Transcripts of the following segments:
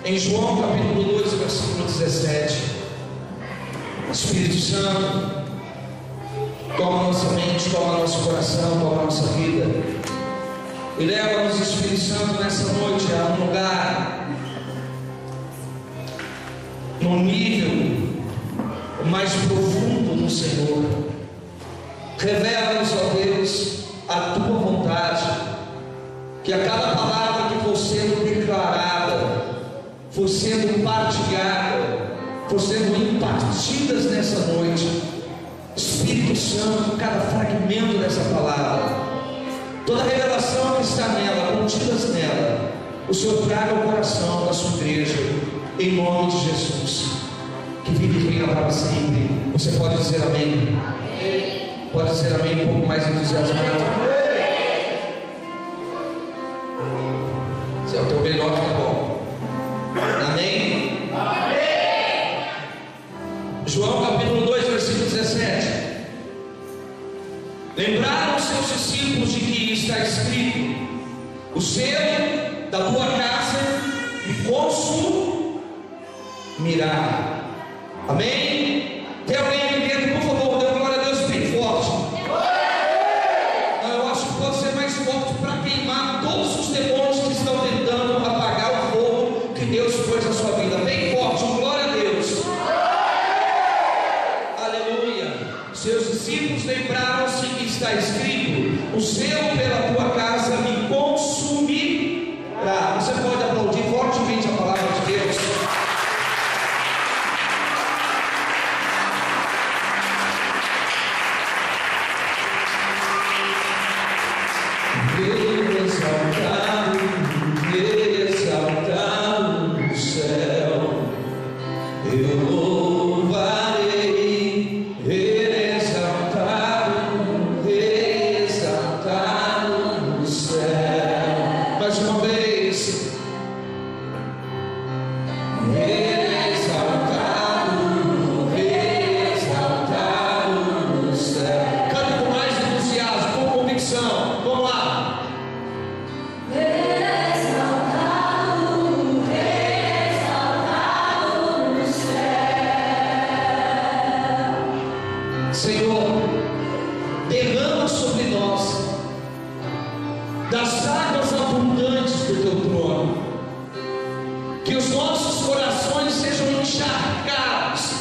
Em João capítulo 2, versículo 17, Espírito Santo, toma nossa mente, toma nosso coração, toma nossa vida, e leva-nos, Espírito Santo, nessa noite a um lugar, num nível mais profundo no Senhor. Revela-nos, ó Deus, a tua vontade, que a cada palavra que for sendo declarada, for sendo partilhada, for sendo impartidas nessa noite, Espírito Santo, cada fragmento dessa palavra, toda revelação que está nela, contidas nela, o Senhor traga ao coração da sua igreja, em nome de Jesus, que vive e reina para sempre. Você pode dizer amém? Amém. Pode dizer amém um pouco mais entusiasmado. Se é o teu melhor, tá bom. Amém? Amém. João capítulo 2, versículo 17. Lembraram os seus discípulos de que está escrito: o selo da tua casa me consumirá. Amém? Tem alguém aqui dentro, por favor, dê glória a Deus bem forte. Eu acho que pode ser mais forte para queimar todos os demônios que estão tentando apagar o fogo que Deus pôs na sua vida. Bem forte, glória a Deus. Aleluia. Seus discípulos lembraram-se que está escrito: o selo pela tua casa me consumirá. Você pode aplaudir fortemente a palavra de Deus. Exaltado no céu, eu louvarei. Exaltado no céu. Mais uma vez. Exaltado no céu. Cante com mais entusiasmo, com convicção. Vamos lá. Senhor, derrama sobre nós das águas abundantes do teu trono, que os nossos corações sejam encharcados,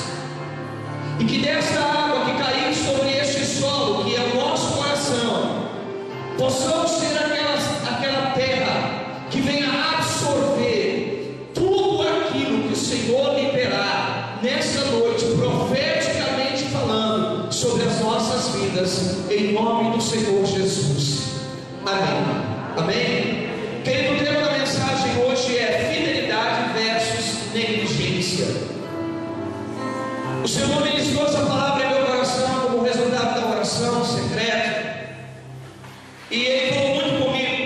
e que desta água que caiu sobre este solo, que é o nosso coração, possamos ser aquela terra que venha absorver tudo aquilo que o Senhor liberar nesta noite, profeticamente falando sobre as nossas vidas, em nome do Senhor Jesus. Amém. Amém. Querido, o tema da mensagem hoje é fidelidade versus negligência. O Senhor ministrou essa palavra em meu coração como resultado da oração secreta, e Ele falou muito comigo.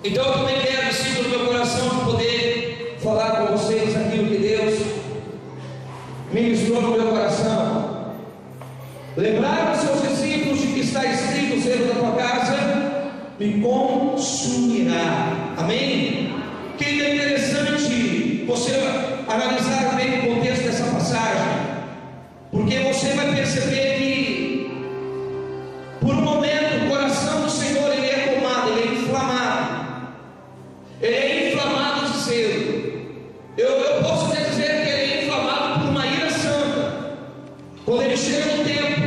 Então eu também quero, sinto no meu coração, de poder falar com vocês aquilo que Deus ministrou no meu coração. Lembraram seus discípulos de que está escrito: o selo da tua casa me consumirá. Amém? Que é interessante você analisar bem o contexto dessa passagem, porque você vai perceber que por um momento o coração do Senhor ele é tomado, ele é inflamado. Ele é inflamado de zelo. Eu posso até dizer que ele é inflamado por uma ira santa. Quando ele chega no templo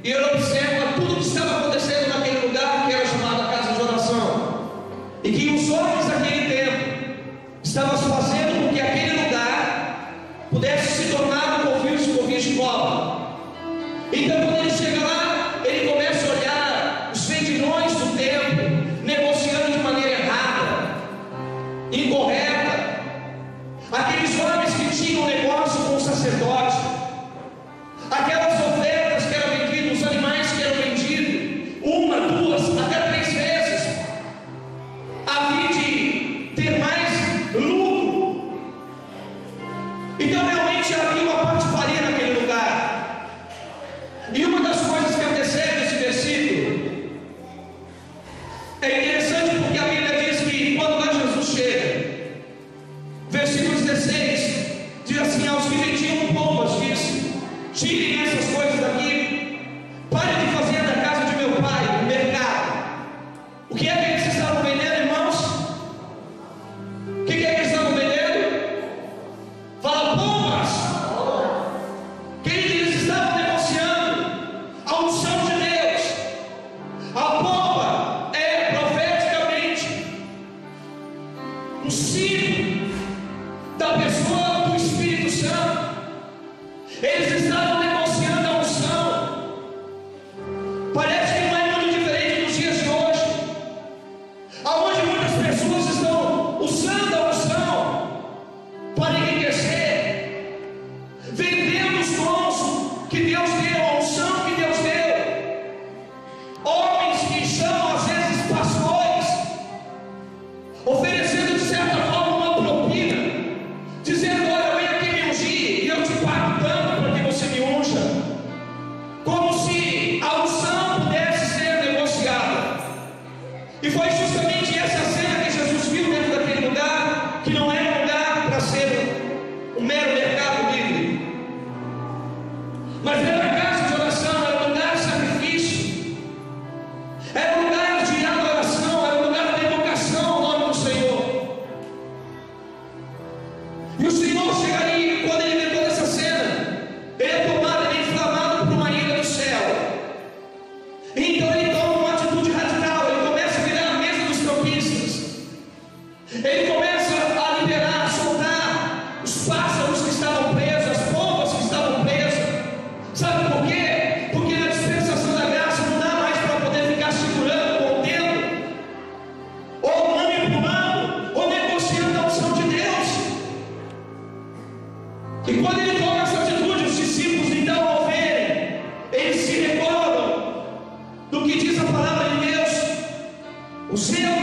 e ele observa tudo que estava acontecendo naquele lugar que era chamado a casa de oração, e que os homens daquele templo estavam fazendo com que aquele lugar pudesse se tornar um covil de escola. Então quando ele chega lá, ele começa a olhar os vendilhões do templo negociando de maneira errada, incorreta. Aqueles homens que tinham negócio com o sacerdote, aquelas ofertas que eram vendidas, os animais que eram vendidos, uma, duas, até 3 vezes, a fim de ter mais lucro. Então realmente havia uma patifaria naquele lugar. E uma das coisas que aconteceram nesse versículo é interessante, porque a Bíblia diz que quando lá Jesus chega, um símbolo da pessoa do Espírito Santo. Eles estavam negociando a unção. Parece que não é muito diferente nos dias de hoje, aonde muitas pessoas estão usando a unção para enriquecer, vendendo os dons que Deus deu, a unção que Deus deu. Homens que são às vezes pastores, oferecendo de certa forma uma propina, dizendo: olha, vem aqui me ungir e eu te pago tanto para que você me unja. Como se a unção pudesse ser negociada. E foi justamente essa cena que Jesus viu dentro daquele lugar, que não era um lugar para ser um mero mercado livre, mas era a casa de oração, era um lugar de sacrifício, era um lugar de adoração, era um lugar de evocação ao nome do Senhor. E o Senhor chegaria, quando ele vê toda essa cena, ele é tomado, ele é inflamado por uma ira do céu. Então ele toma uma atitude radical, ele começa a virar a mesa dos campistas, ele começa a liberar, a soltar os pássaros que estavam presos, as pombas que estavam presas. Sabe por quê? Porque na dispensação da graça não dá mais para poder ficar segurando, contendo, ou manipulando, ou negociando a unção de Deus. E quando ele toma essa atitude, os discípulos então, ao verem, eles se recordam do que diz a palavra de Deus: o zelo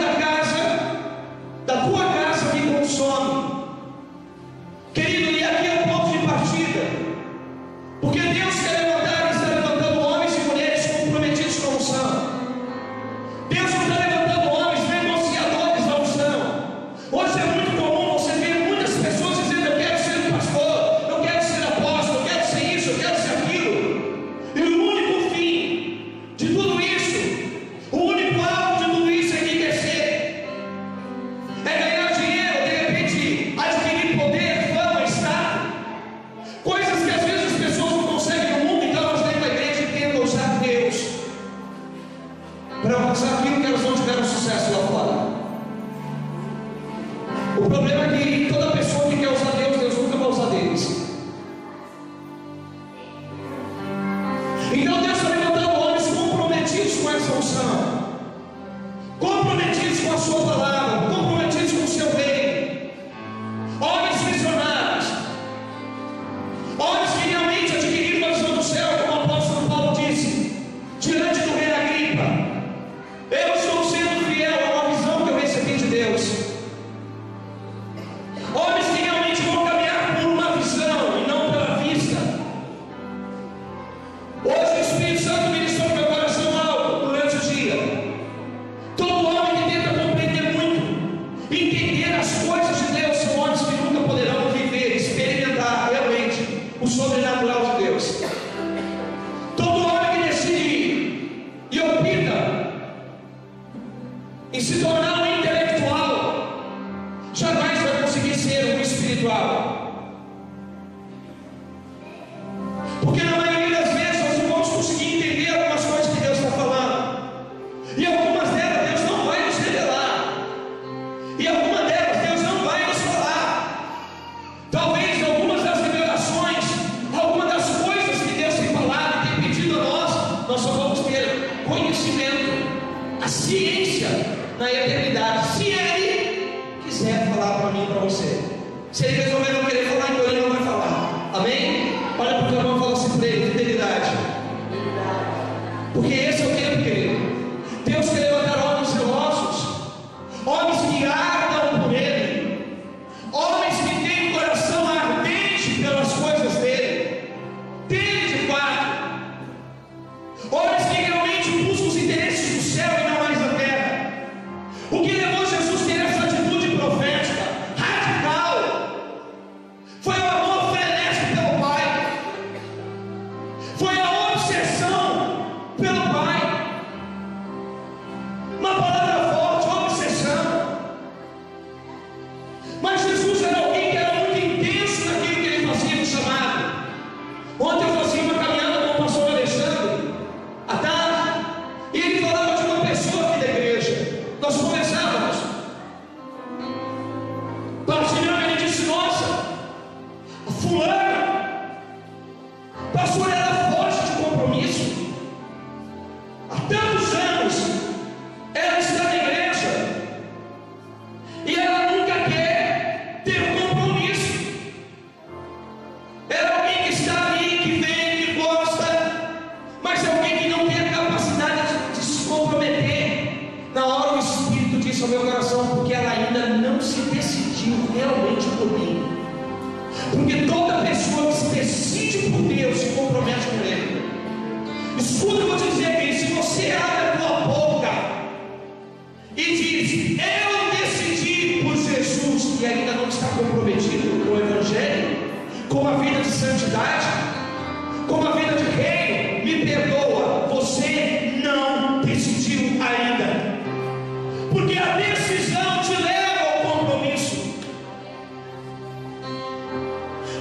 da tua casa me consome. Querido, e aqui é o ponto de partida, porque Deus quer levantar e está levantando homens e mulheres comprometidos com a unção. Deus não está levantando homens negociadores da unção. Hoje é muito comum você ver muitas pessoas dizendo: eu quero ser um pastor, eu quero ser apóstolo, eu quero ser isso, eu quero ser aquilo. E o único fim de tudo isso, o único alvo de tudo isso é enriquecer, é ganhar dinheiro, de repente adquirir poder, fama, status, coisas que às vezes as pessoas não conseguem no mundo. Então elas vêm para a igreja e tentam usar Deus para alcançar aquilo que elas não tiveram sucesso lá fora. O problema é que toda pessoa que quer usar Deus, Deus nunca vai usar deles. Então Deus está levantando homens comprometidos com essa unção, comprometidos com a sua palavra, comprometidos com o seu reino, homens missionários, homens que realmente adquiriram uma visão do céu, como o apóstolo Paulo disse diante do rei Agripa: eu estou sendo fiel a uma visão que eu recebi de Deus. Homens que realmente vão caminhar por uma visão e não pela vista. Hoje o Espírito Santo ministrou no meu coração algo durante o dia. Todo homem que tenta compreender muito, entender as coisas de Deus, são homens que nunca poderão viver, experimentar realmente o sobrenatural de Deus. Todo homem que decide e opta em se tornar um intelectual, jamais vai conseguir ser um espiritual. Porque na maioria das vezes nós não vamos conseguir entender algumas coisas que Deus está falando, e algumas delas Deus não vai nos revelar, e algumas delas Deus não vai nos falar. Talvez algumas das revelações, algumas das coisas que Deus tem falado e tem pedido a nós só vamos ter conhecimento, a ciência na eternidade, se Ele quiser falar para mim e para você. Se Ele resolver não querer falar, então Ele não vai falar. Amém? Olha para o teu irmão e fala assim para ele: fidelidade. Porque esse é o tempo, querido. Deus quer levantar homens zelosos, homens que ardam por Ele, homens que têm um coração ardente pelas coisas dele, de fato, homens que realmente buscam os interesses do céu e não mais da terra. O que levou Jesus a ter essa atitude profética, radical, meu coração, porque ela ainda não se decidiu realmente por mim. Porque toda pessoa que se decide por Deus se compromete com Ele. Escuta, eu vou te dizer aqui: se você abre a tua boca e diz, eu decidi por Jesus, e ainda não está comprometido com o Evangelho, com a vida de santidade, com a vida de reino, me perdoa, você não decidiu ainda. Porque a decisão te leva ao compromisso.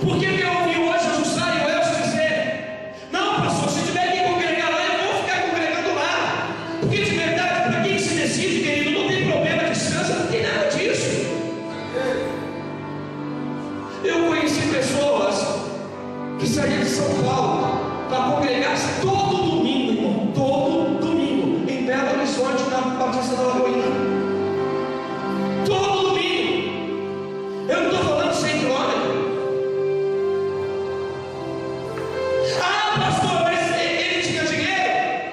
Porque eu ouvi hoje a Jussara e o Elcio dizer: não, pastor, se tiver que congregar lá, eu vou ficar congregando lá. Porque de verdade, para quem se decide, querido, não tem problema de distância, não tem nada disso. Eu conheci pessoas que saíam de São Paulo para congregar todo domingo, irmão, todo domingo, em Belo Horizonte, na Batista da Lagoinha. Todo domingo. Eu não estou falando 100 quilômetros. Ah, pastor, mas ele tinha dinheiro?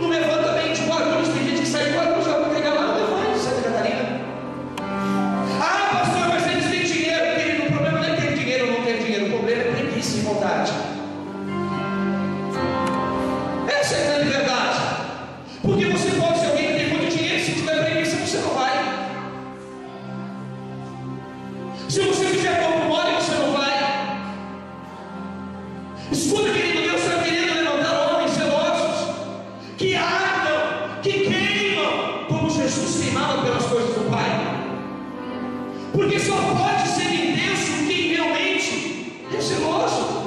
Não levanta bem de Guarulhos, tem gente que sai de Guarulhos, já vai pegar lá, não levanta, Santa Catarina. Ah, pastor, mas eles têm dinheiro, querido. O problema não é ter dinheiro ou não ter dinheiro, o problema é preguiça e vontade. Essa é a grande verdade. Porque você pode ser alguém que tem muito dinheiro, se tiver preguiça, você não vai. Se você fizer corpo mole, você não vai. Escuta, querido, Deus está querendo levantar homens zelosos, que ardam, que queimam, como Jesus queimava pelas coisas do Pai. Porque só pode ser intenso quem realmente é zeloso.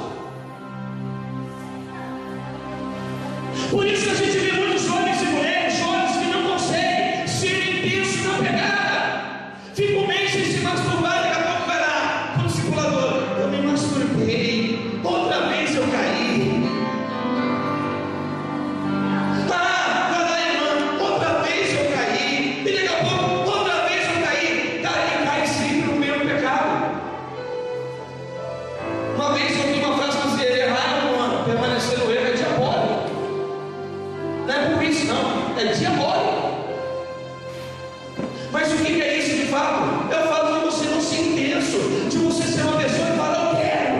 Por isso que a gente vê muitos homens e mulheres, jovens que não conseguem ser intensos na pegada. Fica um mês sem se masturbar, daqui a pouco vai lá para o discipulador: eu me masturbei, outra vez eu caí. Ah, vai lá, irmã, outra vez eu caí. E daqui a pouco, outra vez eu caí. Cai sempre no mesmo pecado. Uma vez eu ouvi uma frase dizer: errado, mano, permanecer no erro é diabólico. Não é por isso, não, é diabólico. Mas o que é isso de fato? Eu falo de você não ser intenso, de você ser uma pessoa e falar: eu quero,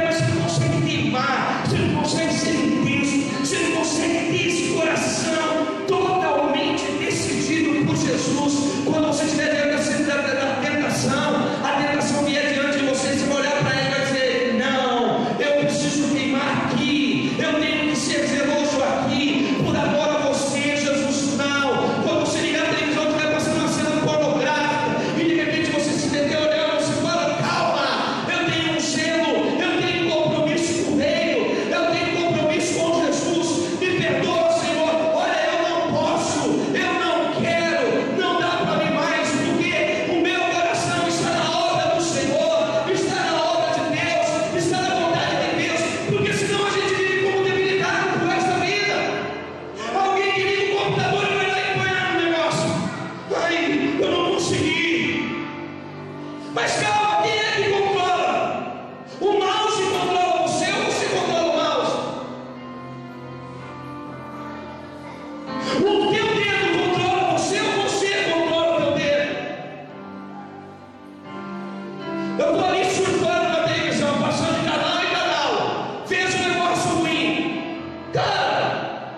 mas você não consegue queimar, você não consegue ser intenso, você não consegue ter esse coração totalmente decidido por Jesus. Quando você estiver diante da tentação, a tentação vier diante de você, você vai olhar para ele e vai dizer: não, eu preciso queimar aqui, eu tenho que ser zeloso aqui, por amor a você, Jesus. Não, quando você ligar a televisão, estiver passando uma cena pornográfica e de repente você se deter olhando, você fala: calma, eu tenho um selo, eu tenho compromisso com o reino, eu tenho compromisso com Jesus. Me perdoa, Senhor. Olha, eu não posso, eu não quero, não dá para mim mais, porque o meu coração está na obra do Senhor, está na obra de Deus, está na vontade de Deus. Porque senão a gente vive como debilitado por resto da vida. Alguém que liga o computador e vai lá e põe lá no negócio: ai, eu não consegui. Mas calma, quem é que controla? O mouse controla você ou você controla o mouse? O teu dedo controla você ou você controla o teu dedo? Eu estou ali surfando na televisão, passando de canal em canal, fez um negócio ruim. Cara,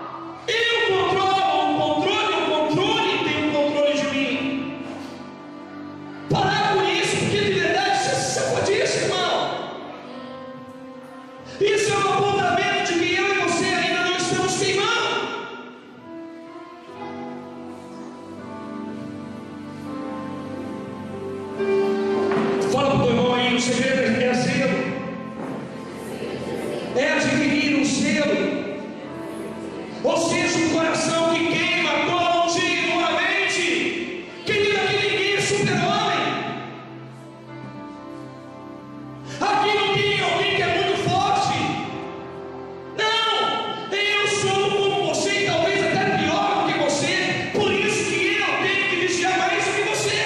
eu controlo o controle tem o controle de mim. Parar com isso, porque de verdade você se sacudisse, irmão. Isso é um apontamento de que eu e você ainda não estamos queimando. Fala para o teu irmão aí: o segredo é zelo, é adquirir um zelo, ou seja, um coração que queima continuamente. Querido, aqui ninguém é super-homem. Aqui não tem alguém que é muito forte. Não, eu sou como você e talvez até pior do que você. Por isso que eu tenho que vigiar mais do que você.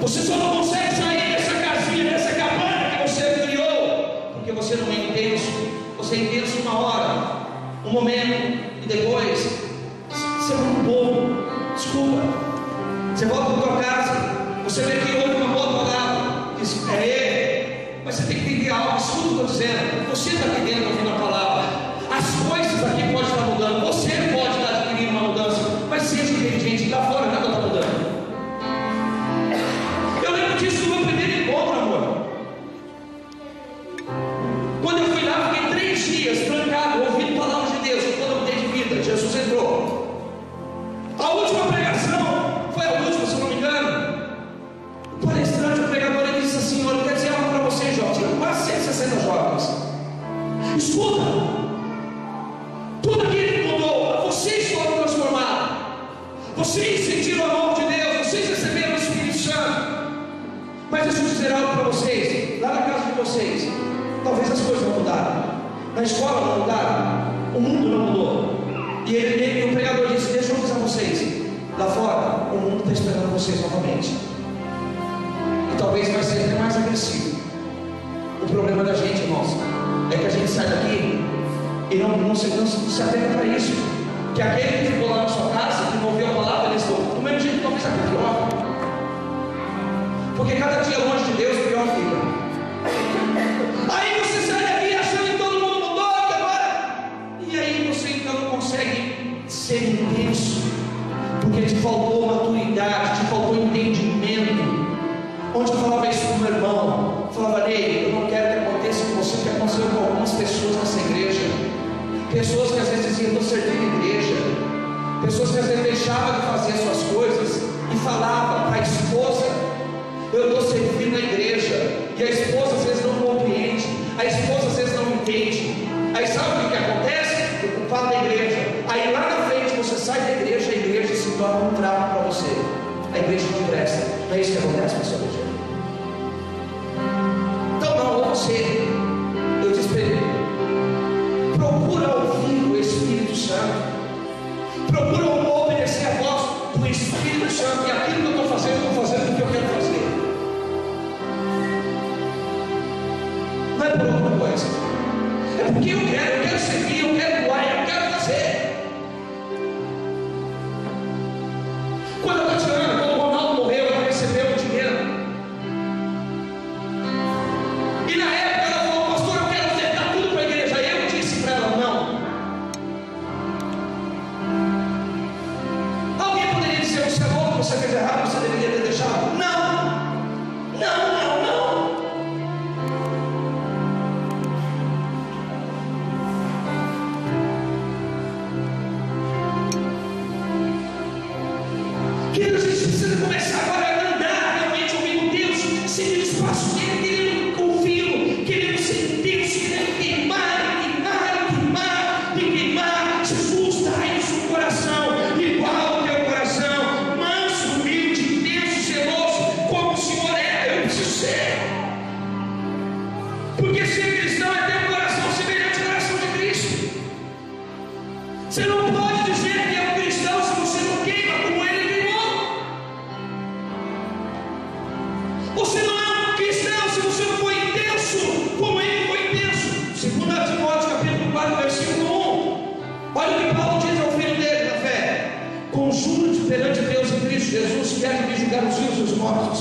Você só não consegue sair dessa casinha, dessa cabana que você criou, porque você não é intenso. Você é intenso uma hora, um momento, e depois você é muito bobo. Desculpa. Você volta para tua casa, você vê que houve uma boa palavra, diz, é ele. Mas você tem que entender algo. Escuta o que eu estou dizendo. Você está aqui dentro ouvindo a palavra. As coisas aqui podem estar mudando. Você pode estar adquirindo uma mudança, mas seja inteligente. Lá fora nada está mudando. Eu lembro disso no meu primeiro encontro, amor. Quando eu fui lá, fiquei 3 dias trancado, ouvindo palavras de Deus. Quando eu mudei de vida, Jesus entrou. A última pregação foi a última, se eu não me engano. O palestrante, o pregador, ele disse assim: olha, eu quero dizer algo para vocês, jovens. Tinha quase 160 jovens. Escuta, tudo aquilo mudou. Vocês foram transformados. Vocês sentiram a mão de Deus. Vocês receberam o Espírito Santo. Mas deixa eu dizer algo para vocês. Lá na casa de vocês, talvez as coisas não mudaram. Na escola não mudaram. O mundo não mudou. E o pregador disse: deixa eu avisar vocês. Lá fora, o mundo está esperando vocês novamente. E talvez vai ser até mais agressivo. O problema da gente, irmãos, é que a gente sai daqui e não se atenta para isso. Que aquele que ficou lá na sua casa, que não ouviu a palavra, ele falou: do mesmo jeito, talvez até pior. Porque cada dia longe de Deus, pior fica. Aí você sai daqui achando que todo mundo mudou, que agora. E aí você então não consegue ser intenso, porque te faltou maturidade, te faltou entendimento. Onde eu falava isso com o meu irmão, falava: Ney, eu não quero que aconteça com você o que aconteceu com algumas pessoas nessa igreja. Pessoas que às vezes diziam: estou servindo a igreja. Pessoas que às vezes deixavam de fazer suas coisas e falavam para a esposa: eu estou servindo a igreja. E a esposa às vezes não compreende, a esposa às vezes não entende. Aí sabe o que acontece? Eu falo da igreja. Aí lá na frente você sai da igreja, a igreja se torna um trapo para você. A igreja não presta. Não é isso que acontece, pessoal? Então não, ou você, eu disse para ele: procura ouvir o Espírito Santo, procura obedecer a voz do Espírito Santo. E aquilo que eu estou fazendo porque eu quero fazer. Não é por outra coisa, é porque eu quero servir, eu quero doar, eu quero fazer. Quando a Tatiana, quando o Ronaldo morreu, ela recebeu o dinheiro. E na época ela falou: pastor, eu quero ofertar tudo para a igreja. Aí eu disse para ela: não. Alguém poderia dizer: você é louco, você fez errado, você deveria ter deixado. Não, não, não, não. Querido, a gente precisa começar agora a andar realmente ouvindo Deus, seguir o espaço dele, querendo ouvi-lo, querendo ser intenso, querendo queimar. Jesus dá isso no coração, igual o teu coração, manso, humilde, intenso, zeloso, como o Senhor é. Eu preciso ser, porque ser cristão é ter um coração semelhante ao coração de Cristo. Você não pode dizer que é um cristão se você não queima como ele queimou. Você não é um cristão se você não for intenso como ele foi intenso. 2 Timóteo capítulo 4, versículo 1. Olha o que Paulo diz ao filho dele na fé: conjuro-te perante Deus em Cristo Jesus, que há de me julgar os vivos e os mortos,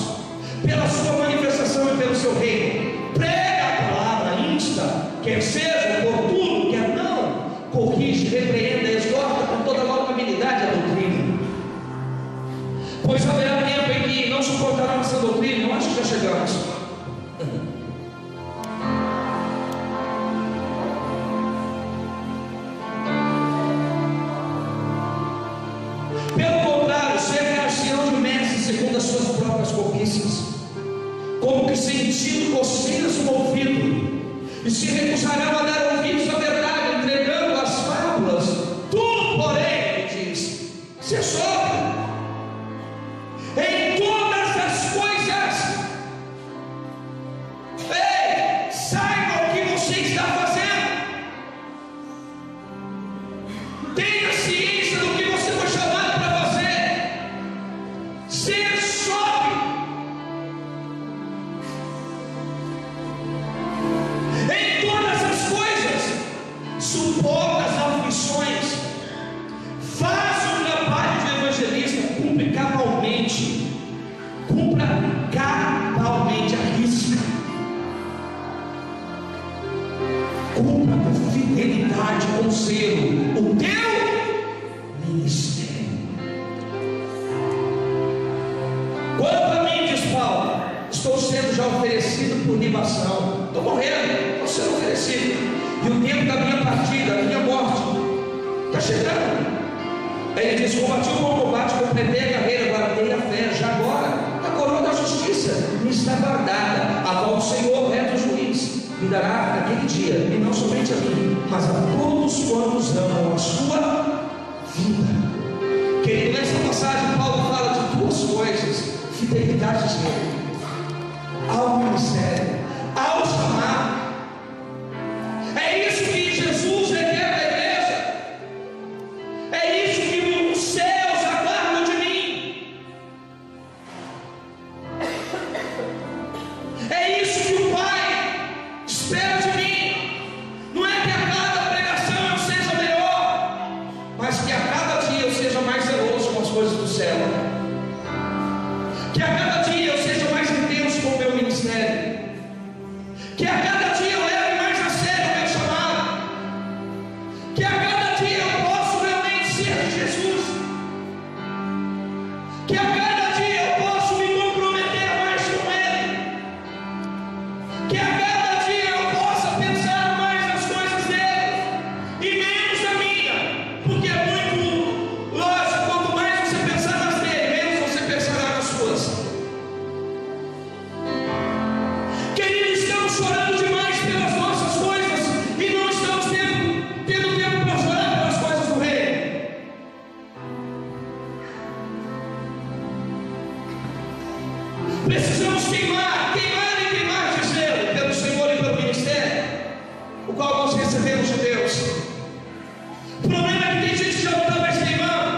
pela sua manifestação e pelo seu reino. Prega a palavra, insta, quer seja oportuno, quer não, corrige, repreenda, exorta com toda a longanimidade a doutrina. Pois haverá tempo em que não suportarão essa doutrina. Eu acho que já chegamos. Pelo contrário, cercar-se-ão de mestres segundo as suas próprias cobiças, como que sentindo coceiras no ouvido, e se recusarão a dar ouvidos à verdade, entregando as fábulas. Tu, porém, ele diz, se sóbrio em todas as coisas. Ei, saiba o que você está fazendo. Tenha ciência do que você foi chamado para fazer. Ser sóbrio. guarde com zelo o teu ministério. Quanto a mim, diz Paulo, estou sendo já oferecido por libação. Estou morrendo, estou sendo oferecido. E o tempo da minha partida, da minha morte, está chegando. Aí ele diz: combati o bom combate, completei a carreira, guardei a fé. Já agora, a coroa da justiça me está guardada, a qual o Senhor, reto juiz, me dará naquele dia, e não somente a mim, mas a todos quantos amam a sua vida. Querido, nessa passagem Paulo fala de duas coisas: fidelidade dele ao ministério, ao chamado. É isso que Jesus requer da igreja. É isso que os céus aguardam de mim. É isso que o Pai espera de mim. Não é que a cada pregação eu seja melhor, mas que a cada dia eu seja mais zeloso com as coisas do céu. Que a cada dia eu seja mais intenso com o meu ministério. Que a cada dia eu leve mais a sério o meu chamado. Que a cada dia eu possa realmente ser de Jesus. Que a cada dia eu possa me comprometer mais com Ele. Que a cada dia eu possa pensar mais nas coisas dele e menos na minha. Porque é muito lógico, quanto mais você pensar nas dele, menos você pensará nas suas. Queridos, estamos chorando demais pelas nossas coisas e não estamos tendo tempo para chorar pelas coisas do reino. Precisamos queimar de zelo pelo Senhor e pelo ministério, o qual nós recebemos de Deus. O problema é que tem gente que já não está mais queimando.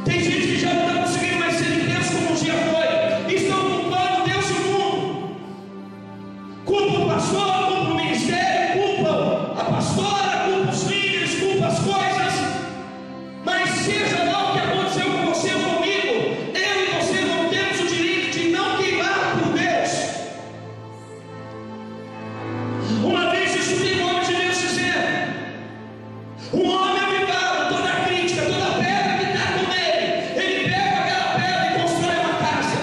Tem gente que já não está conseguindo mais ser intenso como um dia foi. Estão culpando Deus e o mundo. Culpam o pastor, culpam o ministério, culpam a pastora, culpam os líderes, culpam as coisas. Mas seja lá o que aconteceu com você ou comigo, eu e você não temos o direito de não queimar por Deus. Uma vez eu escutei o homem de Deus dizendo: um homem avivado, toda crítica, toda pedra que está com ele pega aquela pedra e constrói uma casa.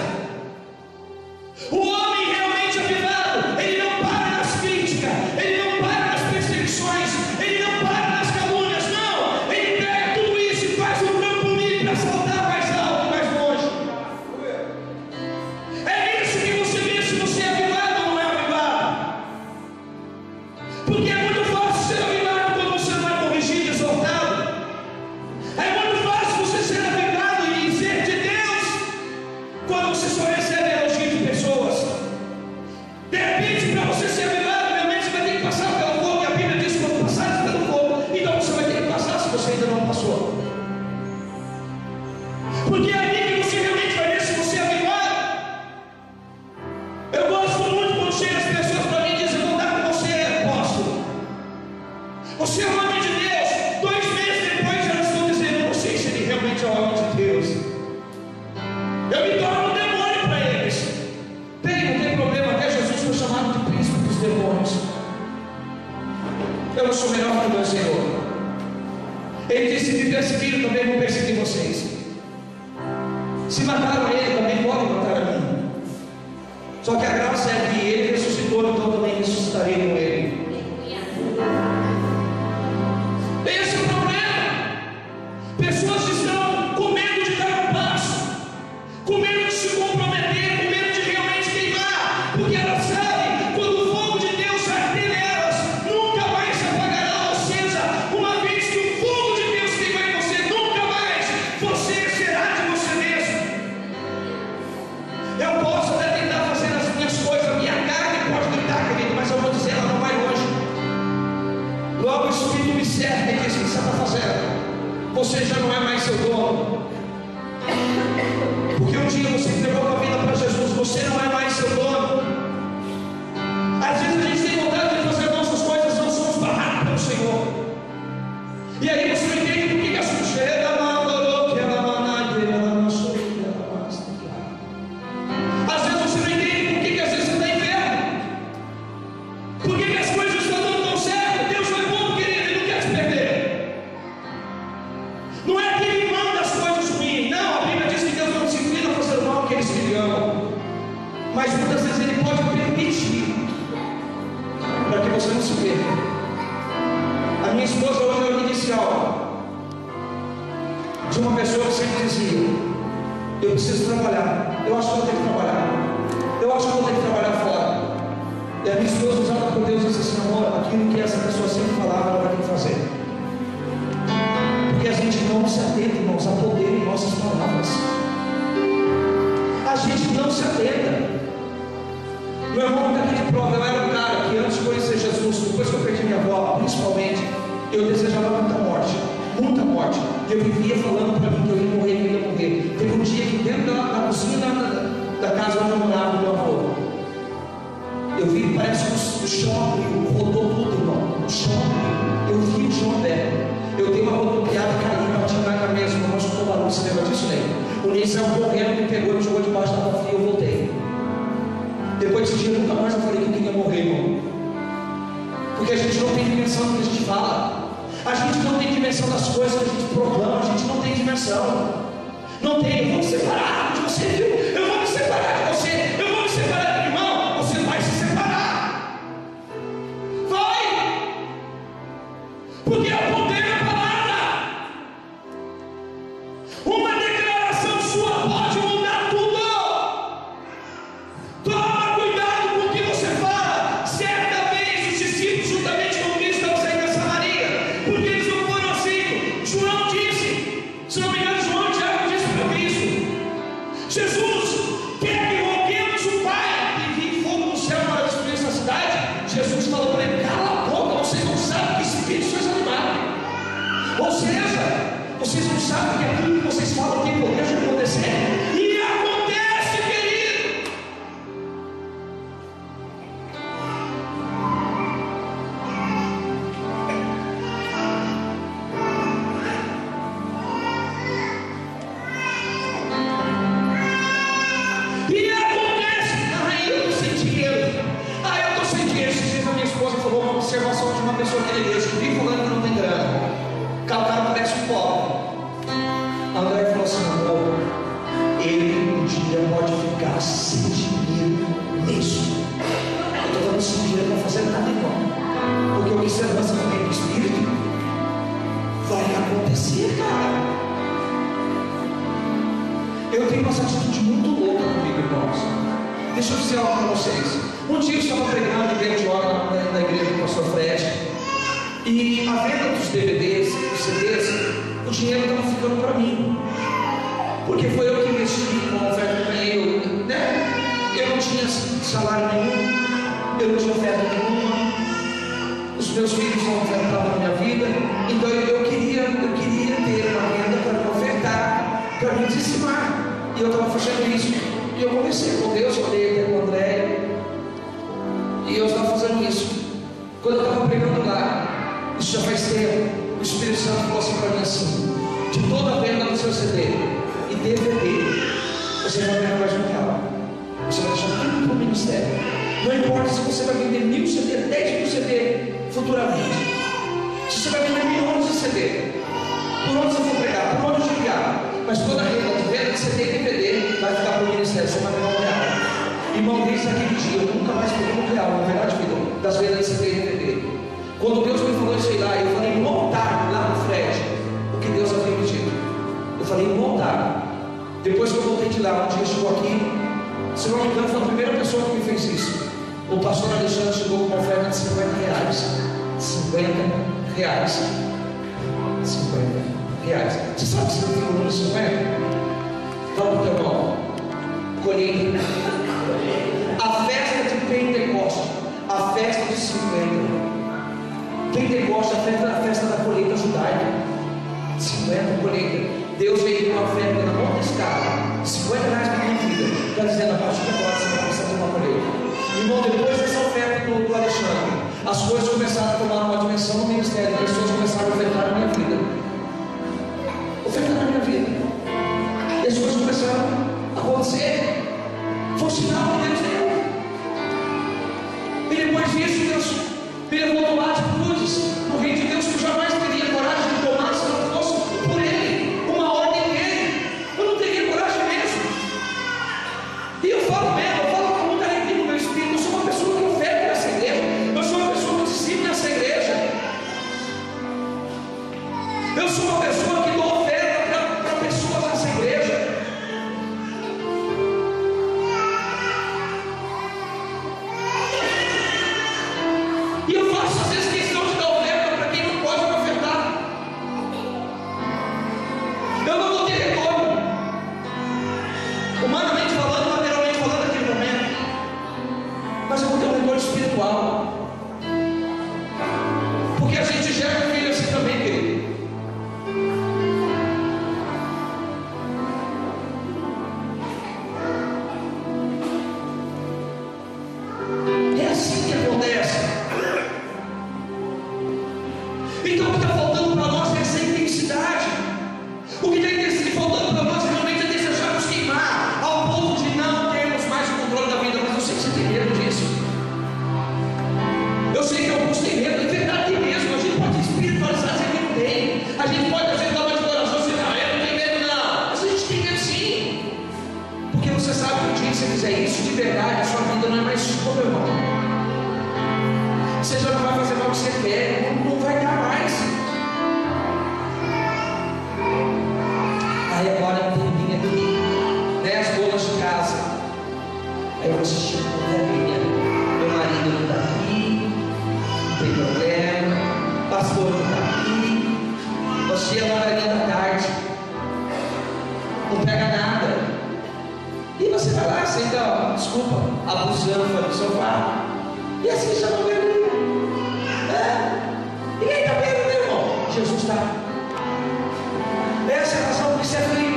O homem realmente avivado, ele não para nas críticas, ele não para nas perseguições, ele não para nas calúnias, não. Ele pega tudo isso e faz um trampolim para saltar mais alto, mais longe. É isso que você vê se você é avivado ou não é avivado. Porque é muito fácil ser avivado quando você não é corrigido, exortado. É muito fácil você ser avivado e ser de Deus quando você só recebe elogio de pessoas. De repente, para você ser avivado, realmente você vai ter que passar pelo fogo. E a Bíblia diz: quando passares pelo fogo, então você vai ter que passar se você ainda não passou. Porque é ali que você realmente vai ver se você é avivado. Eu gosto muito quando chegam as pessoas para mim e dizem: eu vou dar com você, apóstolo. Você é um homem de Deus. 2 meses depois elas estão dizendo: eu não sei se ele realmente é um homem de Deus. Eu me torno um demônio para eles. Não tem problema, até Jesus foi chamado de príncipe dos demônios. Eu não sou melhor que o meu Senhor. Ele disse: me perseguiram, também vou perseguir vocês. Se mataram a ele, também podem matar a mim. Só que a graça é que ele ressuscitou, então também ressuscitarei com ele. Esse é o problema. Pessoas estão com medo de dar um passo, com medo de se comprometer, com medo de realmente queimar, porque elas sabem, quando o fogo de Deus arder nelas, nunca mais se apagará. Ou seja, uma vez que o fogo de Deus queima em você, nunca mais você será de você mesmo. Eu posso até tentar fazer as minhas coisas, a minha carne pode tentar, querido, mas eu vou dizer, ela não vai longe. Logo o Espírito me serve e diz: o que você está fazendo? Você já não é mais seu dono. Porque um dia você entregou a vida para Jesus, você não é mais seu dono. Às vezes a gente tem vontade de fazer nossas coisas, não somos barrados pelo Senhor. E aí você não entende por que a sujeira mandou que ela às vezes você não entende por que às vezes você está enfermo. Por que as coisas estão dando tão certo? Deus levou Tinha uma pessoa que sempre dizia: eu preciso trabalhar, eu acho que vou ter que trabalhar, eu acho que vou ter que trabalhar fora. E a minha esposa, usada por Deus, disse assim: amor, aquilo que essa pessoa sempre falava, ela vai ter que fazer. Porque a gente não se atenta, irmãos, a poder em nossas palavras. A gente não se atenta. Meu irmão, está aqui de prova. Eu era um cara que antes de conhecer Jesus, depois que eu perdi minha avó, principalmente, eu desejava muita morte, muita morte. Eu vivia falando para mim que eu ia morrer, que eu ia morrer. Teve um dia que dentro da cozinha da casa onde eu morava, do meu avô, eu vi, parece que o chão abriu, rodou tudo, irmão. O chão abriu, eu vi o chão aberto. Eu dei uma rodopiada e caí, bati na mesa, não escutou barulho, você lembra disso, né? O Ney saiu correndo, me pegou e me jogou debaixo da cofia e eu voltei. Depois desse dia, nunca mais eu falei que eu queria morrer, irmão. Porque a gente não tem dimensão do que a gente fala. A gente não tem dimensão das coisas que a gente proclama. A gente não tem dimensão. Não tem. Eu vou me separar de você, viu? Eu vou me separar de você. Eu vou me separar do irmão. Você vai se separar. Vai. Porque é o poder da palavra. Uma declaração sua pode mudar tudo. Toma cuidado com o que você fala. Certa vez os discípulos, juntamente com Cristo, estavam saindo da Samaria, porque eles não foram assim. João disse, se não me engano, João Tiago disse para Cristo: Jesus, quer que roguemos o Pai e envie fogo do céu para destruir essa cidade? Jesus falou para ele: cala a boca, vocês não sabem que espírito vocês animaram. Ou seja, vocês não sabem que aquilo que vocês falam tem poder de acontecer. E acontece, querido. E acontece. Aí eu tô sem dinheiro. Aí eu tô sem dinheiro. Esses dias a minha esposa falou uma observação de uma pessoa que ele que vive falando que não tem grana. O cara parece um pobre. A mulher falou assim: amor, ele um dia pode ficar sem dinheiro mesmo. Eu estou dando esse dinheiro para fazer nada, irmão. Porque o que você lança no meio do espírito vai acontecer, cara. Eu tenho uma atitude muito louca comigo, irmãos. Deixa eu dizer algo para vocês. Um dia eu estava pregando dentro de hora na igreja do pastor Fred, e a venda dos DVDs, dos CDs, o dinheiro estava ficando para mim, porque foi eu que investi com a oferta que ganhei, né? Eu não tinha salário nenhum, eu não tinha oferta nenhuma, os meus filhos não ofertavam na minha vida, então eu queria ter uma venda para me ofertar, para me dizimar, e eu estava fazendo isso. E eu comecei com Deus, falei até com o André, e eu estava fazendo isso. Quando eu estava pregando lá, isso já faz tempo, o Espírito Santo falou assim para mim assim: de toda a venda do seu CD e DVD, você vai ganhar mais R$1. Você vai deixar tudo para o ministério. Não importa se você vai vender 1000 CD, 10.000 CD futuramente, se você vai vender milhões de CD, por onde você for pregar, por onde eu te enviar, mas toda a renda de venda de CD e DVD vai ficar para o ministério. Você vai ganhar R$1. Irmão, desde aquele dia eu nunca mais peguei R$1, na verdade, filho, das vendas de CD e DVD. Quando Deus me falou isso aí lá, eu falei montar lá no Fred o que Deus havia me dito. Eu falei montar. Depois que eu voltei de lá, um dia chegou aqui, se não me engano, foi a primeira pessoa que me fez isso. O pastor Alexandre chegou com uma oferta de R$50. R$50. R$50. Você sabe o que significa o número 50? Fala para o teu irmão. Colheita. A festa de Pentecostes, a festa de 50. Pentecostes, a festa da colheita judaica. 50 colheita. Deus veio com uma oferta na mão desse cara, R$50 para minha vida, está dizendo: a partir de agora você vai começar a ter uma colheita. Irmão, depois dessa oferta do Alexandre, as coisas começaram a tomar uma dimensão no ministério, as pessoas começaram a ofertar na minha vida. Ofertar na minha vida. E as coisas começaram a acontecer. Foi um sinal que Deus deu. E depois disso, Deus me levou a tomar atitudes no reino de Deus que eu jamais teria coragem de tomar se não fosse por Ele, uma ordem dele. Eu não teria coragem mesmo. E eu falo mesmo, eu falo com muita alegria no meu espírito. Eu sou uma pessoa que oferta nessa igreja, eu sou uma pessoa que discípula nessa igreja, eu sou uma pessoa que dou oferta para corpo espiritual. Porque a gente gera filho assim também, querido. É assim que acontece. Então o que está faltando para nós é essa intensidade. O que está faltando para nós realmente é desejarmos queimar ao ponto de não termos mais o controle da vida. Mas eu sei que você tem medo disso. Eu sei que alguns têm medo, é verdade, tem mesmo. A gente pode espiritualizar, dizer que não tem. A gente pode acertar uma declaração assim, não, eu não tenho medo não. Mas a gente tem medo sim. Porque você sabe que um dia se você fizer isso de verdade, a sua vida não é mais sua, meu irmão. Você já não vai fazer mais o que você quer, não vai dar mais. Aí agora tem vinha aqui, 10 bolas de casa. Aí você chega com vergonha. Meu marido não está aqui, não tem problema. Pastor não está aqui. Você é 9h da tarde, não pega nada. E você vai lá, senta, ó, desculpa, abusando no sofá. E assim chama vergonha. Ninguém está vendo, meu irmão. Jesus está. Essa é a razão por que você é frio.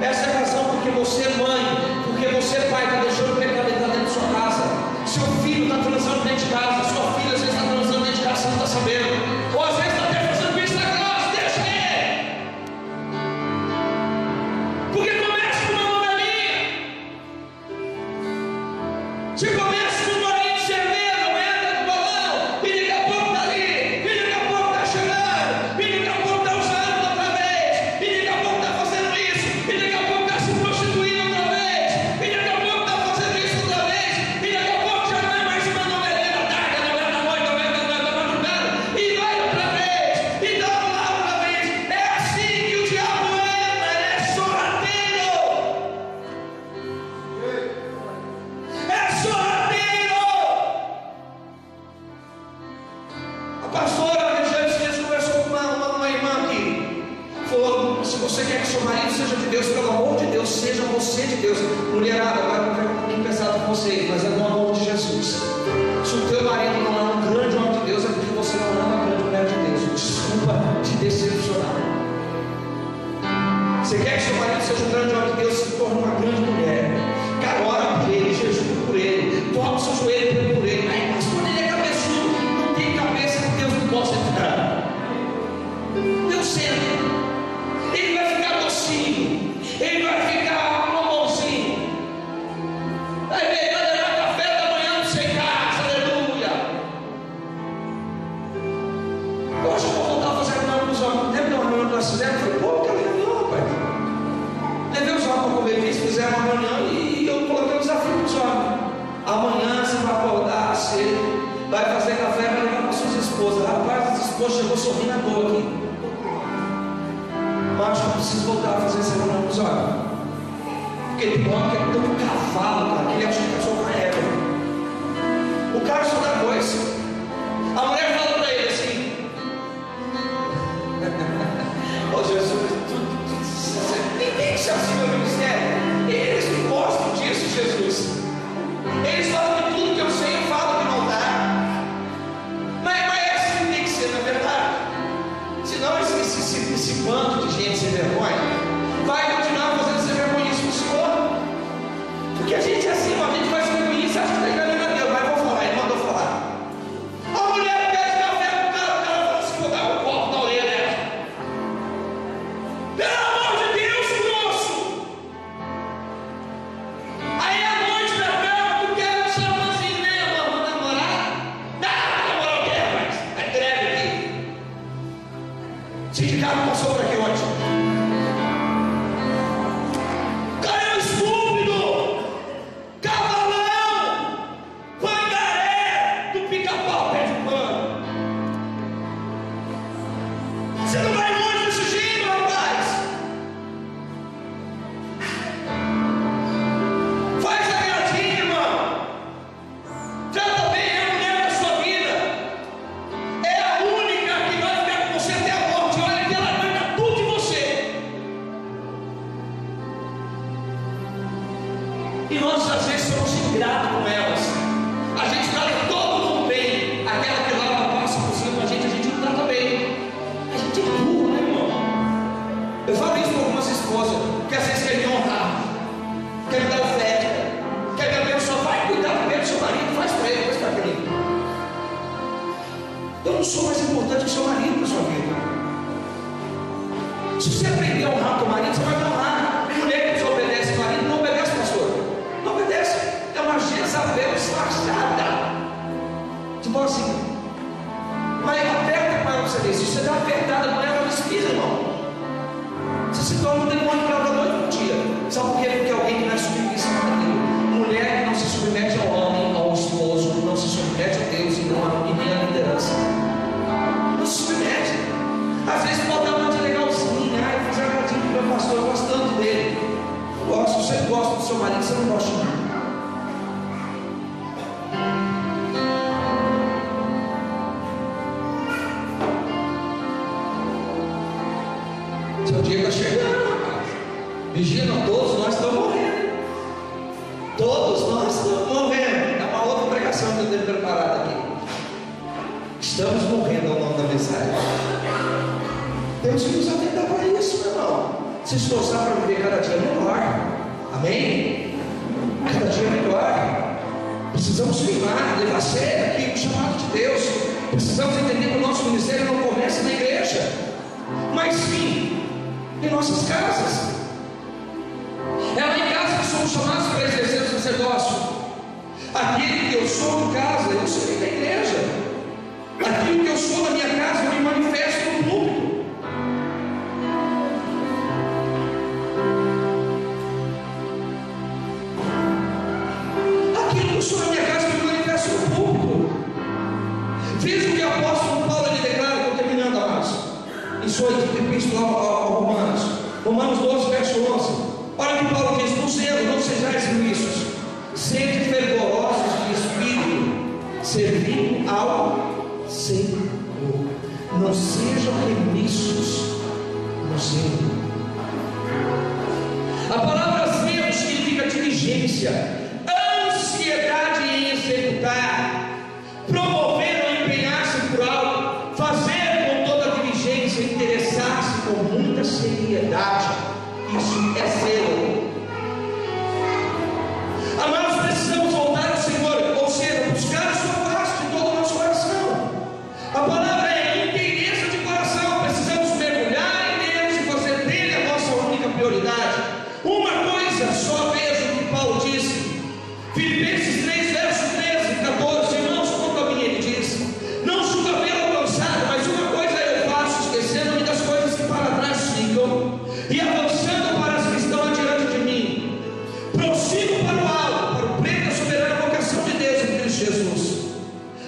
Essa é a razão porque você, mãe, porque você, pai, está deixando o pecado entrar dentro da sua casa. Seu filho está transando dentro de casa. Sua filha, às vezes, está transando dentro de casa, você não está sabendo. Ou às vezes está até fazendo isso na classe. Deixa ele. Porque começa com uma novelinha. Você começa com uma horinha de cerveja, entra no balão, e daqui a pouco está ali, e daqui a pouco está chegando, e daqui a pouco está usando outra vez, e daqui a pouco está fazendo isso, e daqui a pouco está se prostituindo outra vez, e daqui a pouco está fazendo isso outra vez, e daqui a pouco já não é mais uma novelinha da tarde, a novela da noite, a novela da madrugada, e vai outra vez, e dá lá outra vez. É assim que o diabo entra, ele é sorrateiro. É sorrateiro! A pastora Regiane Dias conversou com uma irmã aqui. Falou: se você quer que seu marido seja de Deus, pelo amor de Deus, seja você de Deus. Mulherada, agora eu quero um pouquinho pesado com vocês, mas é no amor de Jesus. Se o teu marido não é um grande homem de Deus, é porque você não é uma grande mulher de Deus. Desculpa te decepcionar. Você quer que seu marido seja um grande homem de Deus, se torne uma grande mulher. Cara, ora por ele, jejum por ele, toca o seu joelho por ele. Aí, pastor, ele é cabeçudo. Não tem cabeça que Deus não possa entrar. Deus senta. Ele vai ficar docinho. Ele vai ficar mamãozinho. Vai ver, vai levar café da manhã para você em casa. Aleluia. Hoje eu vou voltar a fazer a reunião com os homens. Lembra uma reunião que nós fizemos? Eu falei: pô, que reunião, rapaz. Levei os homens para comer isso, fizemos uma reunião e eu coloquei um desafio para os homens. Amanhã você vai acordar cedo, vai fazer café, vai levar para suas esposas. Rapaz, as esposas chegou sorrindo à toa aqui. Mas acho que eu preciso voltar a fazer essa reunião com os homens. Porque tem homem que é tão cavalo, cara, que ele acha que é só uma égua. O cara só dá coisa. A mulher fala para ele assim: ô Jesus, tem que ser assim no ministério. Eles não gostam disso, Jesus. Eles falam que tudo que eu sei, eu falo que não dá. Mas é assim que tem que ser, não é verdade? Senão esse bando de gente sem vergonha vai continuar fazendo sem vergonhice com o Senhor. Porque a gente é E nós às vezes somos ingratos com elas. A gente trata todo mundo bem. Aquela que lava passa por cima com a gente não trata bem. A gente é burro, né, irmão? Eu falo isso com algumas esposas, que às vezes quer me honrar, quer me dar oferta, quer me abençoar. Vai cuidar primeiro do seu marido, faz para ele, faz para ele. Eu não sou mais importante que o seu marido na sua vida. Se você aprender a honrar o teu marido, você vai me honrar. Mulher que desobedece o marido, não obedece, pastor. Não obedece. É uma Jezabel disfarçada. Tipo assim. Mas aperta com ela pra você ver. Se você dá uma apertada com ela, ela espirra, irmão. Você se torna um demônio para a noite e um dia. Sabe por quê? Porque alguém que não é submissa ao marido. Mulher que não se submete ao homem, ao esposo, não se submete a Deus e nem à liderança. Não se submete. Às vezes pode dar uma de legalzinha, fazer agradinho para o meu pastor, eu gosto tanto dele. Eu gosto, você gosta do seu marido, você não gosta de mim. Seu dia está chegando, rapaz. Vigia, não, todos nós estamos morrendo. Todos nós estamos morrendo. É uma outra pregação que eu tenho preparada aqui. Estamos morrendo ao nome da mensagem. Temos que nos atentar para isso, meu irmão. Se esforçar para viver cada dia melhor. Amém? Cada dia melhor. Precisamos levar a sério aqui o chamado de Deus. Precisamos entender que o nosso ministério não começa na igreja, mas sim em nossas casas. É lá em casa que somos chamados para exercer o sacerdócio. Aquilo que eu sou em casa, eu serei na igreja. Aquilo que eu sou na minha casa, eu me manifesto no público. Aquilo que eu sou na minha casa, eu me manifesto no público. Veja o que o apóstolo Paulo ele declara, estou terminando, amados, em sua epístola ao Romanos, Romanos 12, verso 11. Olha o que Paulo diz: no zelo não sejais omissos, sede fervorosos de espírito, servindo ao Senhor. Não sejam remissos no zelo. A palavra zelo significa diligência, ansiedade em executar, promover ou empenhar-se por algo, fazer com toda diligência, interessar-se com muita seriedade. Isso é zelo. Amados, precisamos voltar ao Senhor, ou seja, buscar a sua face de todo o nosso coração. A palavra é inteireza de coração. Precisamos mergulhar em Deus e fazer dele a nossa única prioridade. Uma coisa só, veja o que Paulo disse, Filipenses 3, verso 13 e 14. Irmãos, quanto a mim ele diz: não julgo haver alcançado, mas uma coisa eu faço, esquecendo-me das coisas que para trás ficam e avançando para as que estão adiante de mim, prossigo para o alto, para o prêmio da soberana vocação de Deus em Cristo Jesus.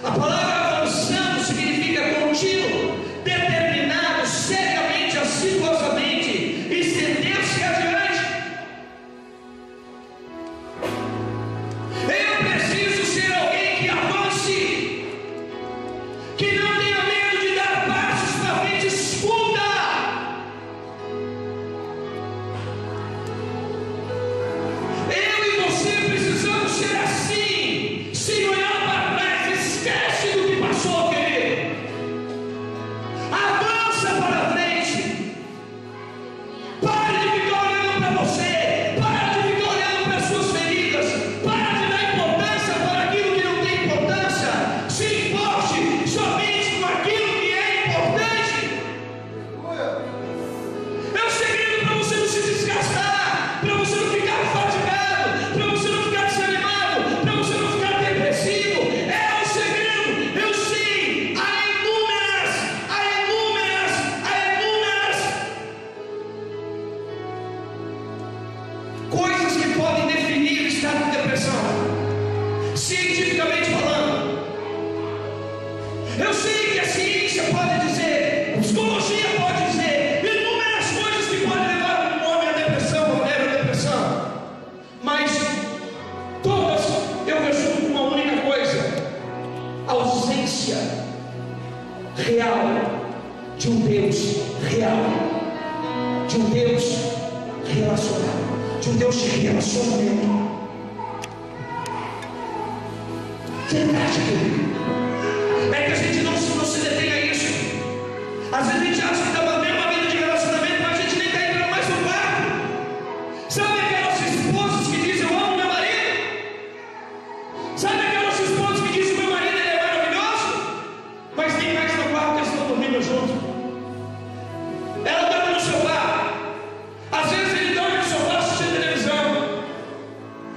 A palavra avançando significa contínuo, determinado, seriamente, assiduosamente, estender-se adiante. Eu preciso ser alguém que avance, que não tenha medo de dar passos para frente. Escuta! Eu e você precisamos ser assim, sem olhar para trás. Esquece do que passou, querido. Avança para frente. Pare de ficar olhando para você. Pare de ficar olhando para as suas feridas. Pare de dar importância para aquilo que não tem importância. Se importe somente com aquilo que é importante. É o segredo para você não se desgastar, para você não ficar fatigado, para você não ficar desanimado, para você não ficar depressivo. É o segredo. Eu sei, há inúmeras coisas que podem definir o estado de depressão, cientificamente falando. Eu sei que a ciência pode dizer, a psicologia pode dizer, inúmeras coisas que podem levar um homem à depressão, uma mulher à depressão, mas todas eu resumo com uma única coisa: a ausência real de um Deus real, de um Deus relacional, de um Deus de relacionamento. Você entende, querido? É que a gente não se detém a isso. Às vezes a gente acha que está mantendo uma vida de relacionamento, mas a gente nem está entrando mais no quarto. Sabe aquelas esposas que dizem eu amo meu marido? Sabe aquelas esposas que dizem meu marido ele é maravilhoso? Mas nem mais no quarto eles estão dormindo juntos. Ela dorme no sofá. Às vezes ele dorme no sofá assistindo televisão.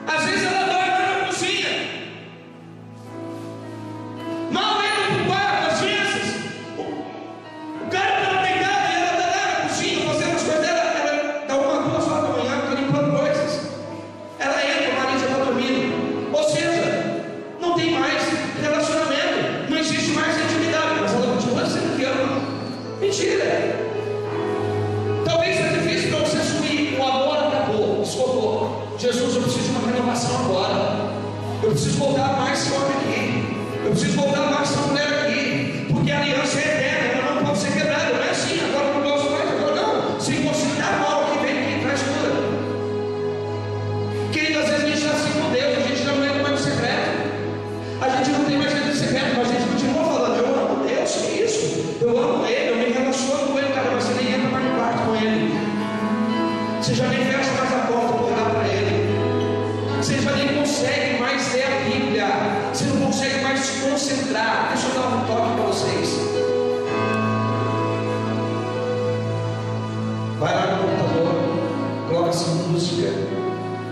Às vezes ela dorme lá na cozinha. Mal entra pro quarto, às vezes o cara está deitado e ela está lá na cozinha fazendo as coisas dela. Ela dá 1, 2 horas da manhã, está limpando coisas. Ela entra, o marido já está dormindo. Ou seja, não tem mais relacionamento, não existe mais intimidade, mas ela continua dizendo que ama. Mentira. Talvez seja difícil para você assumir, o amor acabou, esgotou. Jesus, eu preciso de uma renovação agora. Eu preciso voltar mais esse homem aqui. Eu preciso voltar mais essa mulher aqui. Porque a aliança é eterna, ela não pode ser quebrada. Não é assim, agora eu não gosto mais, agora não. Se considerar mal que vem aqui, traz cura. Querido, às vezes a gente está assim com Deus, a gente não entra mais no secreto. A gente não tem mais medo de secreto, mas a gente continua falando, eu amo Deus, que isso? Eu amo Ele, eu me relaciono com Ele, cara, mas você nem entra mais no quarto com Ele. Você já nem fecha mais a porta para orar para Ele. Você já nem consegue mais ler a Bíblia. Você não consegue mais se concentrar. Deixa eu dar um toque para vocês. Vai lá no computador, coloca assim música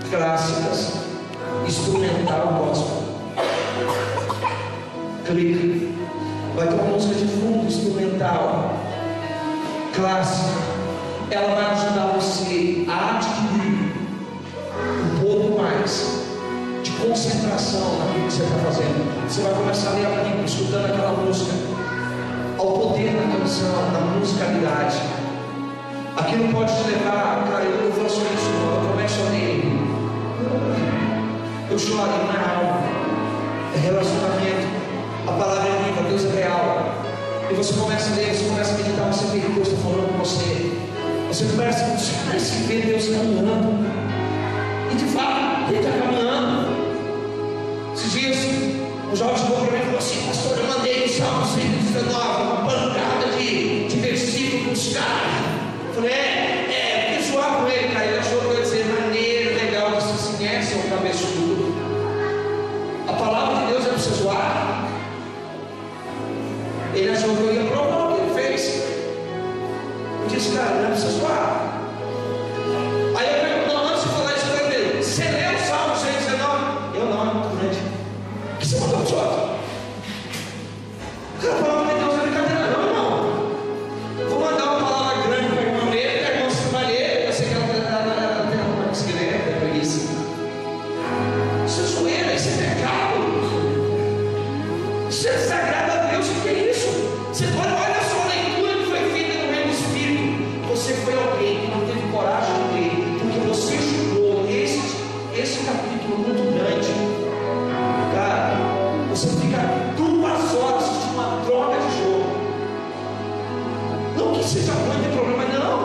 clássicas, instrumental gospel. Clica. Vai ter uma música de fundo instrumental clássica. Ela vai ajudar você a adquirir um pouco mais de concentração naquilo que você está fazendo. Você vai começar a ler a Bíblia, escutando aquela música, ao poder da canção, da musicalidade. Aquilo pode te levar, cara, eu faço isso, eu começo a ler, eu choro na alma, é relacionamento, a palavra é viva, Deus é real. E você começa a ler, você começa a meditar, você vê que Deus está falando com você. Você começa a ver Deus caminhando. E de fato, Ele está caminhando. Esses dias, o jovem chegou para mim e falou assim: pastor, eu mandei o Salmo 119, uma pancada de versículo para os caras. Eu falei, porque zoar com ele, cara. Ele achou que eu ia dizer maneiro, legal, você se conhece, é um cabeçudo. A palavra de Deus é para você zoar. Ele achou que eu ia provar o que ele fez. Eu disse, cara, não é para você zoar. Aí eu pergunto, não, antes de falar isso para ele, você leu o Salmo 119? Eu não, é muito grande. O que você mandou para os outros? Cara, a palavra de Deus não é brincadeira, não, irmão. Vou mandar uma palavra grande para a irmã ler, para a irmã se vai ler. Eu sei que ela não consegue ler, é preguiça. Isso é zoeira, isso é pecado. Isso é sagrado a Deus, o que é isso? Você pode, olha só a leitura que foi feita no reino do Espírito. Você foi alguém que não teve coragem de ler, porque você julgou esse capítulo muito grande. Cara, você fica 2 horas assistindo uma troca de jogo. Não que seja ruim, não tem problema, não.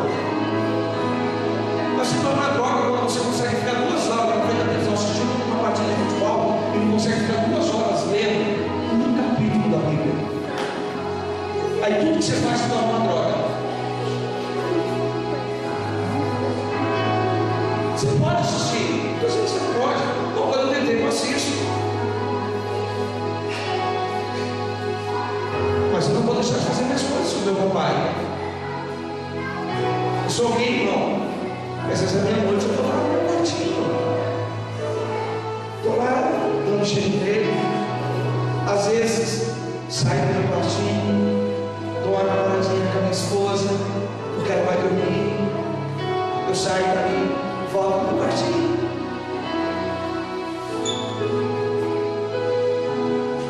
Mas se torna uma droga quando você consegue ficar 2 horas na frente da televisão assistindo uma partida de futebol e não consegue ficar 2 horas lendo um capítulo da Bíblia. Aí tudo que você faz se torna uma droga. Você pode assistir, eu sei que você não pode. Não, quando eu tentei, eu assisto. Mas eu não vou deixar de fazer minhas coisas com o meu pai. Eu sou alguém, irmão. Às vezes é meia-noite, eu estou lá no meu quartinho. Estou lá, dando cheiro dele. Às vezes, saio do meu quartinho, dou uma namoradinha com a minha esposa, porque ela vai dormir. Eu saio dali, volto para o quartinho.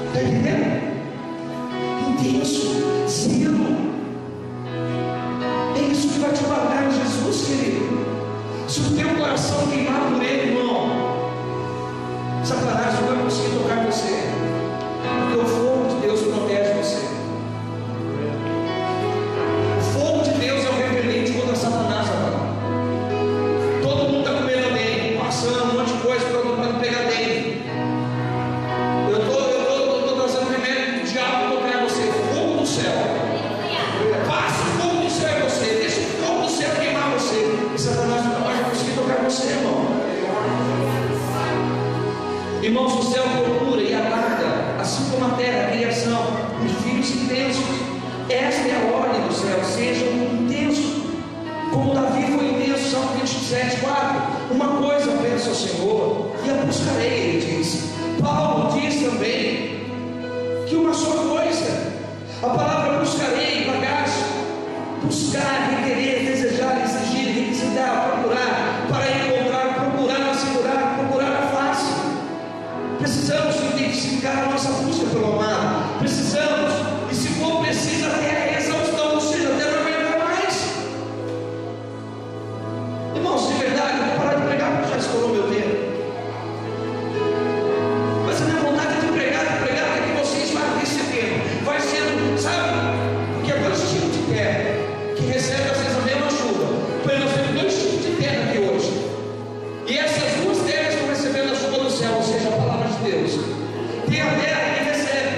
Está entendendo? Intenso, zelo. É isso que vai te guardar em Jesus, querido. Se o teu coração queimar por Ele, irmão, Satanás não vai conseguir tocar em você, porque o fogo de Deus protege você. O fogo de Deus é o repelente contra Satanás agora. Todo mundo está com medo dele. Irmãos, o céu procura e aguarda, assim como a terra, a criação, os filhos intensos. Esta é a ordem do céu, sejam intensos, como Davi foi intenso. Salmo 27:4. Uma coisa peço ao Senhor e a buscarei, ele diz. Paulo diz também que uma só coisa, a palavra buscarei, bagagem, buscar, requerer, desejar, exigir, requisitar, procurar, para encontrar, procurar, assegurar, procurar a face. Precisamos intensificar a nossa busca pelo amado. Precisamos, e se for preciso, até a exaustão, ou seja, até não aguentar mais. Irmãos, de verdade, eu vou parar de pregar porque já estourou meu tempo. Mas a minha vontade de pregar é que vocês vão recebendo, vai sendo, sabe? Porque agora esse tipo de terra que recebe às vezes a mesma chuva. Pois nós temos dois tipos de terra aqui hoje. E essas duas terras estão recebendo a chuva do céu, ou seja, a palavra de Deus. Tem a terra que recebe,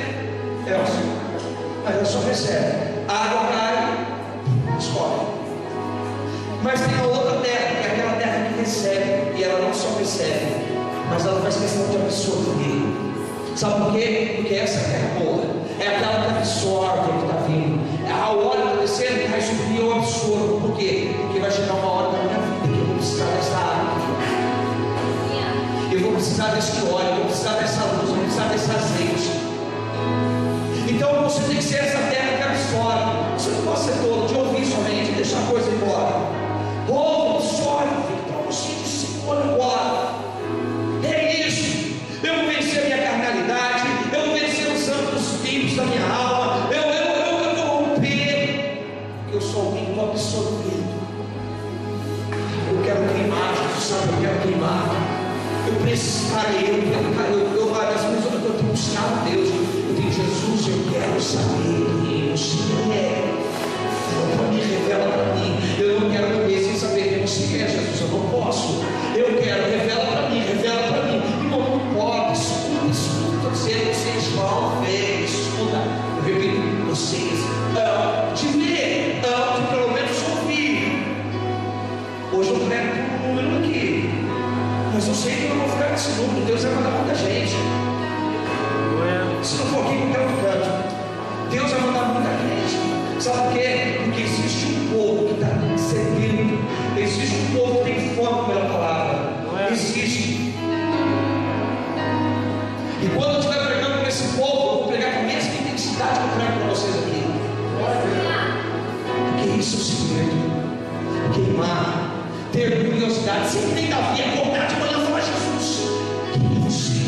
mas ela só recebe. A água cai, escorre. Mas tem a outra terra, que é aquela terra que recebe, e ela não só recebe, mas ela faz questão de absorver. Sabe por quê? Porque essa terra boa é aquela que absorve o que está vindo. A hora está descendo, vai subir, eu absorvo. Por quê? Porque vai chegar uma hora da minha vida que eu vou precisar dessa água, eu vou precisar desse óleo, eu vou precisar dessa luz, eu vou precisar desse azeite. Então você tem que ser essa terra que absorve. Você não pode ser todo de ouvir somente, deixar a coisa embora. Ouve, absorve, fica para você de segura agora. É isso. Eu vou vencer a minha carnalidade, eu vou vencer os santos vivos da minha alma, eu vou romper, porque eu sou alguém que estou absorvendo. Eu quero queimar, Jesus sabe, eu quero queimar. Eu precisarei, várias vezes eu tenho buscado a Deus. Eu tenho, Jesus, eu quero saber quem você é. Para mim, revela para mim. Eu não quero viver sem saber quem você é, Jesus. Eu não posso. Eu quero, revela para mim, revela para mim. Irmão, não pode, escuta. Estou dizendo, vocês vão ver, escuta. Eu repito, vocês de ver, de pelo menos ouvir. Hoje eu prego por um número aqui. Mas eu sei que eu não vou ficar nesse número. Deus vai mandar muita gente. Se não for aqui, não quero canto. Deus vai mandar muita gente. Sabe por quê? Porque existe um povo que está sedento. Existe um povo que tem fome pela palavra. Existe. E quando eu estiver pregando para esse povo, eu vou pregar com a mesma intensidade que eu prego para vocês aqui. Porque isso é o segredo. Queimar, ter curiosidade. Sempre tem Davi acordar de manhã e falar: Jesus, quem é você?